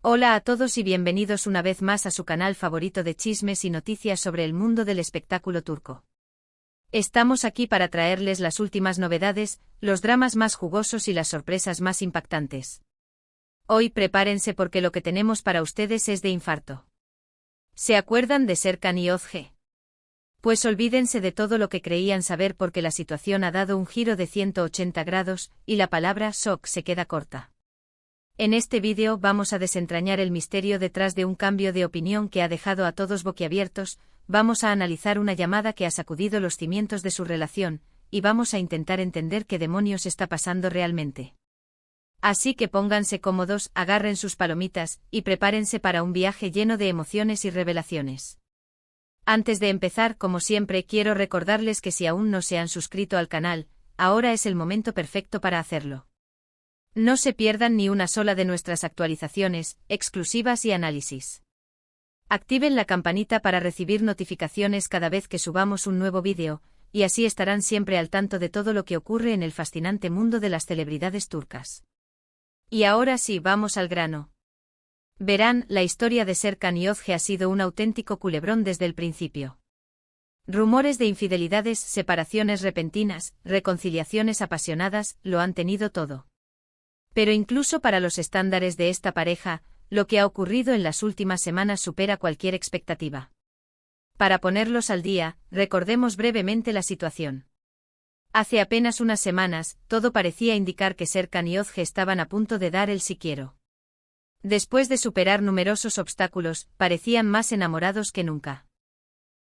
Hola a todos y bienvenidos una vez más a su canal favorito de chismes y noticias sobre el mundo del espectáculo turco. Estamos aquí para traerles las últimas novedades, los dramas más jugosos y las sorpresas más impactantes. Hoy prepárense porque lo que tenemos para ustedes es de infarto. ¿Se acuerdan de Serkan y Özge? Pues olvídense de todo lo que creían saber porque la situación ha dado un giro de 180 grados, y la palabra shock se queda corta. En este vídeo vamos a desentrañar el misterio detrás de un cambio de opinión que ha dejado a todos boquiabiertos, vamos a analizar una llamada que ha sacudido los cimientos de su relación, y vamos a intentar entender qué demonios está pasando realmente. Así que pónganse cómodos, agarren sus palomitas, y prepárense para un viaje lleno de emociones y revelaciones. Antes de empezar, como siempre, quiero recordarles que si aún no se han suscrito al canal, ahora es el momento perfecto para hacerlo. No se pierdan ni una sola de nuestras actualizaciones, exclusivas y análisis. Activen la campanita para recibir notificaciones cada vez que subamos un nuevo vídeo, y así estarán siempre al tanto de todo lo que ocurre en el fascinante mundo de las celebridades turcas. Y ahora sí, vamos al grano. Verán, la historia de Serkan y Özge ha sido un auténtico culebrón desde el principio. Rumores de infidelidades, separaciones repentinas, reconciliaciones apasionadas, lo han tenido todo. Pero incluso para los estándares de esta pareja, lo que ha ocurrido en las últimas semanas supera cualquier expectativa. Para ponerlos al día, recordemos brevemente la situación. Hace apenas unas semanas, todo parecía indicar que Serkan y Özge estaban a punto de dar el sí quiero. Después de superar numerosos obstáculos, parecían más enamorados que nunca.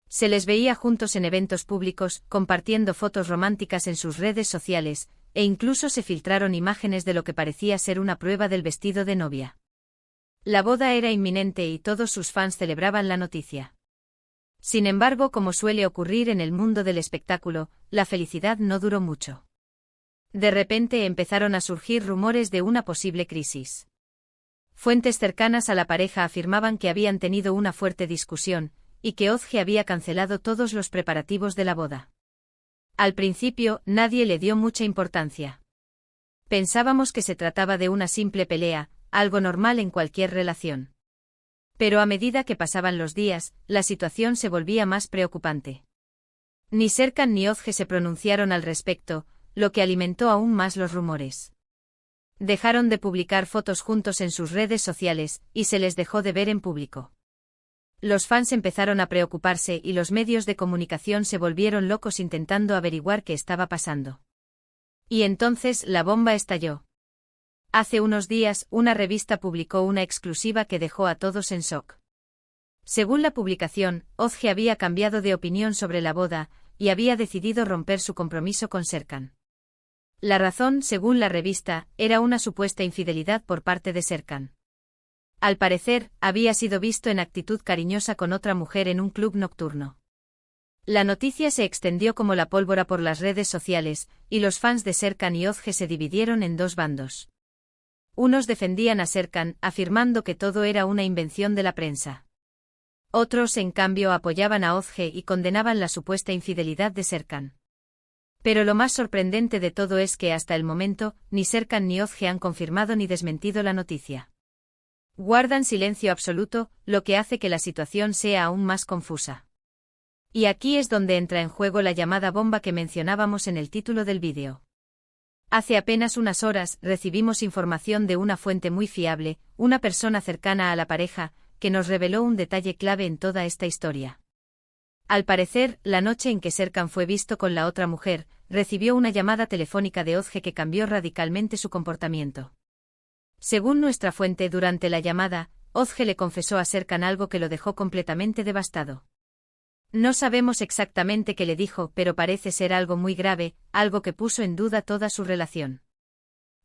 Se les veía juntos en eventos públicos, compartiendo fotos románticas en sus redes sociales, e incluso se filtraron imágenes de lo que parecía ser una prueba del vestido de novia. La boda era inminente y todos sus fans celebraban la noticia. Sin embargo, como suele ocurrir en el mundo del espectáculo, la felicidad no duró mucho. De repente empezaron a surgir rumores de una posible crisis. Fuentes cercanas a la pareja afirmaban que habían tenido una fuerte discusión, y que Özge había cancelado todos los preparativos de la boda. Al principio, nadie le dio mucha importancia. Pensábamos que se trataba de una simple pelea, algo normal en cualquier relación. Pero a medida que pasaban los días, la situación se volvía más preocupante. Ni Serkan ni Özge se pronunciaron al respecto, lo que alimentó aún más los rumores. Dejaron de publicar fotos juntos en sus redes sociales, y se les dejó de ver en público. Los fans empezaron a preocuparse y los medios de comunicación se volvieron locos intentando averiguar qué estaba pasando. Y entonces la bomba estalló. Hace unos días, una revista publicó una exclusiva que dejó a todos en shock. Según la publicación, Özge había cambiado de opinión sobre la boda, y había decidido romper su compromiso con Serkan. La razón, según la revista, era una supuesta infidelidad por parte de Serkan. Al parecer, había sido visto en actitud cariñosa con otra mujer en un club nocturno. La noticia se extendió como la pólvora por las redes sociales, y los fans de Serkan y Özge se dividieron en dos bandos. Unos defendían a Serkan, afirmando que todo era una invención de la prensa. Otros, en cambio, apoyaban a Özge y condenaban la supuesta infidelidad de Serkan. Pero lo más sorprendente de todo es que hasta el momento, ni Serkan ni Özge han confirmado ni desmentido la noticia. Guardan silencio absoluto, lo que hace que la situación sea aún más confusa. Y aquí es donde entra en juego la llamada bomba que mencionábamos en el título del vídeo. Hace apenas unas horas, recibimos información de una fuente muy fiable, una persona cercana a la pareja, que nos reveló un detalle clave en toda esta historia. Al parecer, la noche en que Serkan fue visto con la otra mujer, recibió una llamada telefónica de Özge que cambió radicalmente su comportamiento. Según nuestra fuente, durante la llamada, Özge le confesó a Serkan algo que lo dejó completamente devastado. No sabemos exactamente qué le dijo, pero parece ser algo muy grave, algo que puso en duda toda su relación.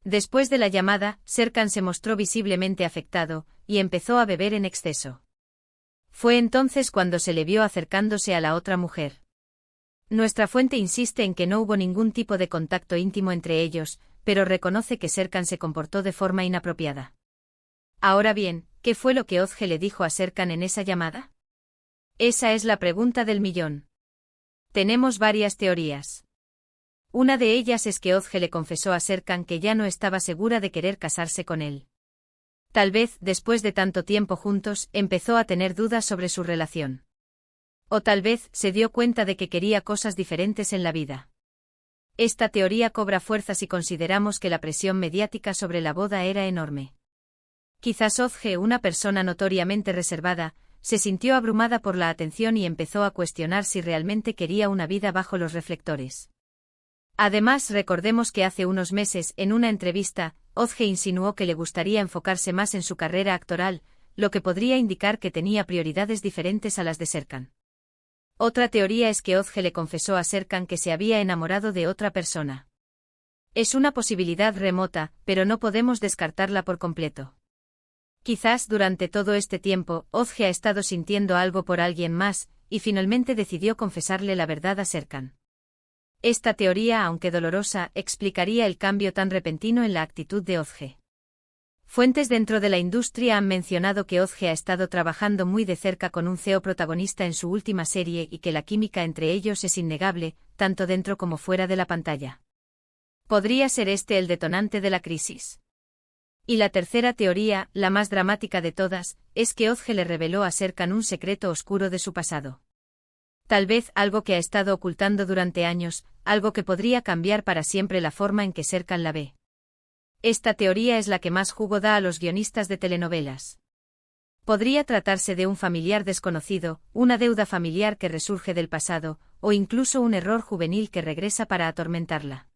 Después de la llamada, Serkan se mostró visiblemente afectado, y empezó a beber en exceso. Fue entonces cuando se le vio acercándose a la otra mujer. Nuestra fuente insiste en que no hubo ningún tipo de contacto íntimo entre ellos, pero reconoce que Serkan se comportó de forma inapropiada. Ahora bien, ¿qué fue lo que Özge le dijo a Serkan en esa llamada? Esa es la pregunta del millón. Tenemos varias teorías. Una de ellas es que Özge le confesó a Serkan que ya no estaba segura de querer casarse con él. Tal vez, después de tanto tiempo juntos, empezó a tener dudas sobre su relación. O tal vez, se dio cuenta de que quería cosas diferentes en la vida. Esta teoría cobra fuerza si consideramos que la presión mediática sobre la boda era enorme. Quizás Ozge, una persona notoriamente reservada, se sintió abrumada por la atención y empezó a cuestionar si realmente quería una vida bajo los reflectores. Además, recordemos que hace unos meses, en una entrevista, Ozge insinuó que le gustaría enfocarse más en su carrera actoral, lo que podría indicar que tenía prioridades diferentes a las de Serkan. Otra teoría es que Ozge le confesó a Serkan que se había enamorado de otra persona. Es una posibilidad remota, pero no podemos descartarla por completo. Quizás durante todo este tiempo, Ozge ha estado sintiendo algo por alguien más, y finalmente decidió confesarle la verdad a Serkan. Esta teoría, aunque dolorosa, explicaría el cambio tan repentino en la actitud de Ozge. Fuentes dentro de la industria han mencionado que Ozge ha estado trabajando muy de cerca con un CEO protagonista en su última serie y que la química entre ellos es innegable, tanto dentro como fuera de la pantalla. ¿Podría ser este el detonante de la crisis? Y la tercera teoría, la más dramática de todas, es que Ozge le reveló a Serkan un secreto oscuro de su pasado. Tal vez algo que ha estado ocultando durante años, algo que podría cambiar para siempre la forma en que Serkan la ve. Esta teoría es la que más jugo da a los guionistas de telenovelas. Podría tratarse de un familiar desconocido, una deuda familiar que resurge del pasado, o incluso un error juvenil que regresa para atormentarla.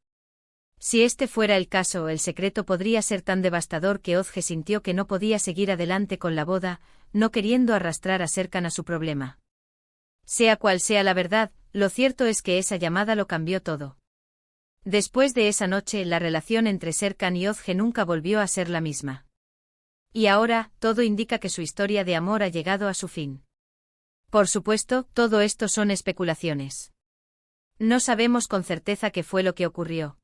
Si este fuera el caso, el secreto podría ser tan devastador que Ozge sintió que no podía seguir adelante con la boda, no queriendo arrastrar a Serkan a su problema. Sea cual sea la verdad, lo cierto es que esa llamada lo cambió todo. Después de esa noche, la relación entre Serkan y Ozge nunca volvió a ser la misma. Y ahora, todo indica que su historia de amor ha llegado a su fin. Por supuesto, todo esto son especulaciones. No sabemos con certeza qué fue lo que ocurrió.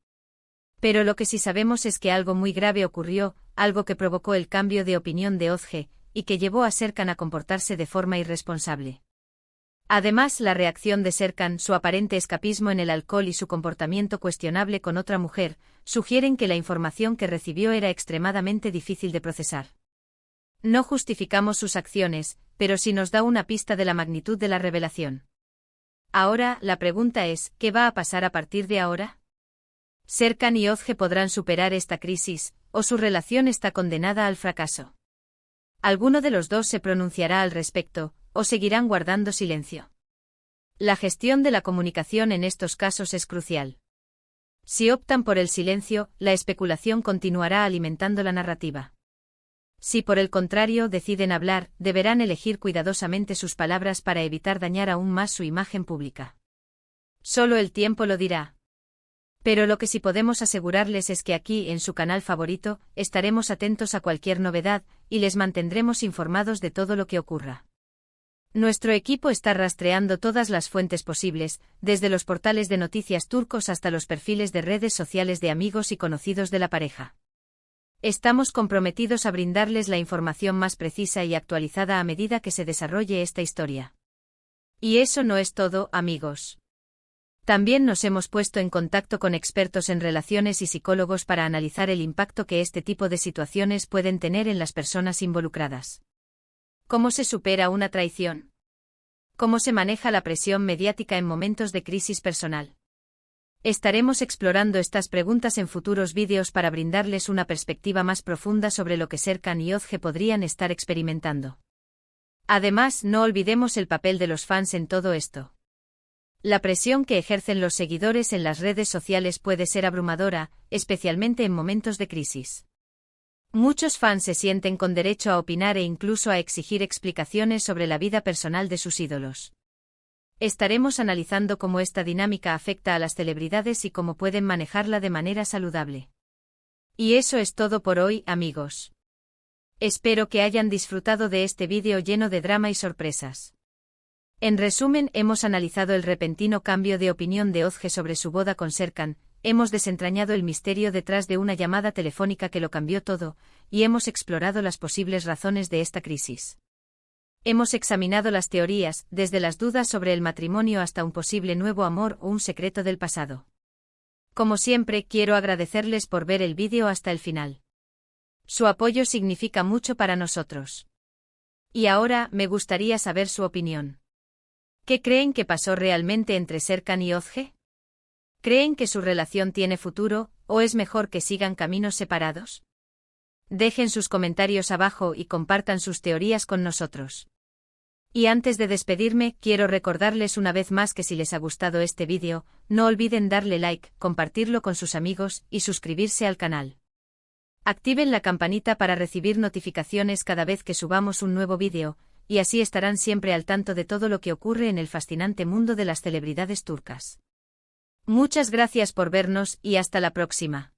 Pero lo que sí sabemos es que algo muy grave ocurrió, algo que provocó el cambio de opinión de Ozge, y que llevó a Serkan a comportarse de forma irresponsable. Además, la reacción de Serkan, su aparente escapismo en el alcohol y su comportamiento cuestionable con otra mujer, sugieren que la información que recibió era extremadamente difícil de procesar. No justificamos sus acciones, pero sí nos da una pista de la magnitud de la revelación. Ahora, la pregunta es, ¿qué va a pasar a partir de ahora? ¿Serkan y Ozge podrán superar esta crisis, o su relación está condenada al fracaso? ¿Alguno de los dos se pronunciará al respecto, o seguirán guardando silencio? La gestión de la comunicación en estos casos es crucial. Si optan por el silencio, la especulación continuará alimentando la narrativa. Si por el contrario deciden hablar, deberán elegir cuidadosamente sus palabras para evitar dañar aún más su imagen pública. Solo el tiempo lo dirá. Pero lo que sí podemos asegurarles es que aquí, en su canal favorito, estaremos atentos a cualquier novedad, y les mantendremos informados de todo lo que ocurra. Nuestro equipo está rastreando todas las fuentes posibles, desde los portales de noticias turcos hasta los perfiles de redes sociales de amigos y conocidos de la pareja. Estamos comprometidos a brindarles la información más precisa y actualizada a medida que se desarrolle esta historia. Y eso no es todo, amigos. También nos hemos puesto en contacto con expertos en relaciones y psicólogos para analizar el impacto que este tipo de situaciones pueden tener en las personas involucradas. ¿Cómo se supera una traición? ¿Cómo se maneja la presión mediática en momentos de crisis personal? Estaremos explorando estas preguntas en futuros vídeos para brindarles una perspectiva más profunda sobre lo que Serkan y Ozge podrían estar experimentando. Además, no olvidemos el papel de los fans en todo esto. La presión que ejercen los seguidores en las redes sociales puede ser abrumadora, especialmente en momentos de crisis. Muchos fans se sienten con derecho a opinar e incluso a exigir explicaciones sobre la vida personal de sus ídolos. Estaremos analizando cómo esta dinámica afecta a las celebridades y cómo pueden manejarla de manera saludable. Y eso es todo por hoy, amigos. Espero que hayan disfrutado de este vídeo lleno de drama y sorpresas. En resumen, hemos analizado el repentino cambio de opinión de Ozge sobre su boda con Serkan, hemos desentrañado el misterio detrás de una llamada telefónica que lo cambió todo, y hemos explorado las posibles razones de esta crisis. Hemos examinado las teorías, desde las dudas sobre el matrimonio hasta un posible nuevo amor o un secreto del pasado. Como siempre, quiero agradecerles por ver el vídeo hasta el final. Su apoyo significa mucho para nosotros. Y ahora, me gustaría saber su opinión. ¿Qué creen que pasó realmente entre Serkan y Özge? ¿Creen que su relación tiene futuro, o es mejor que sigan caminos separados? Dejen sus comentarios abajo y compartan sus teorías con nosotros. Y antes de despedirme, quiero recordarles una vez más que si les ha gustado este vídeo, no olviden darle like, compartirlo con sus amigos y suscribirse al canal. Activen la campanita para recibir notificaciones cada vez que subamos un nuevo vídeo, y así estarán siempre al tanto de todo lo que ocurre en el fascinante mundo de las celebridades turcas. Muchas gracias por vernos y hasta la próxima.